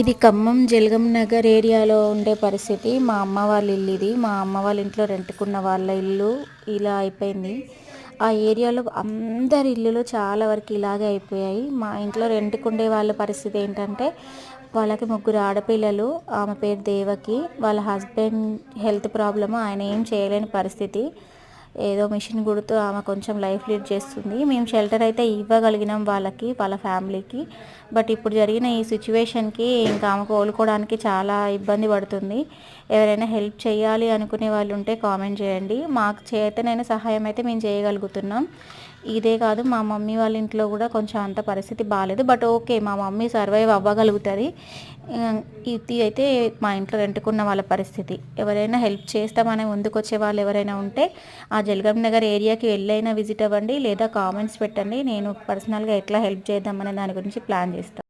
ఇది ఖమ్మం జలగం నగర్ ఏరియాలో ఉండే పరిస్థితి. మా అమ్మ వాళ్ళ ఇల్లు ఇది. మా అమ్మ వాళ్ళ ఇంట్లో రెంట్కున్న వాళ్ళ ఇల్లు ఇలా అయిపోయింది. ఆ ఏరియాలో అందరి ఇల్లులు చాలా వరకు ఇలాగే అయిపోయాయి. మా ఇంట్లో రెంట్కుండే వాళ్ళ పరిస్థితి ఏంటంటే, వాళ్ళకి ముగ్గురు ఆడపిల్లలు. ఆమె పేరు దేవకి. వాళ్ళ హస్బెండ్ హెల్త్ ప్రాబ్లమ్, ఆయన ఏం చేయలేని పరిస్థితి. ఏదో మిషన్ కుడుతూ ఆమె కొంచెం లైఫ్ లీడ్ చేస్తుంది. మేము షెల్టర్ అయితే ఇవ్వగలిగినాం వాళ్ళకి, వాళ్ళ ఫ్యామిలీకి. బట్ ఇప్పుడు జరిగిన ఈ సిచ్యువేషన్కి ఇంకా ఆమె కోలుకోవడానికి చాలా ఇబ్బంది పడుతుంది. ఎవరైనా హెల్ప్ చేయాలి అనుకునే వాళ్ళు ఉంటే కామెంట్ చేయండి. మాకు చేతనైన సహాయం అయితే మేము చేయగలుగుతున్నాం. ఇదే కాదు, మా మమ్మీ వాళ్ళ ఇంట్లో కూడా కొంచెం అంత పరిస్థితి బాగాలేదు. బట్ ఓకే, మా మమ్మీ సర్వైవ్ అవ్వగలుగుతుంది. ఇది అయితే మా ఇంట్లో రెంట్కున్న వాళ్ళ పరిస్థితి. ఎవరైనా హెల్ప్ చేస్తామని ముందుకు వచ్చే వాళ్ళు ఎవరైనా ఉంటే ఆ జలగం నగర్ ఏరియాకి వెళ్ళైనా విజిట్ అవ్వండి, లేదా కామెంట్స్ పెట్టండి. నేను పర్సనల్గా ఎట్లా హెల్ప్ చేద్దామనే దాని గురించి ప్లాన్ చేస్తాను.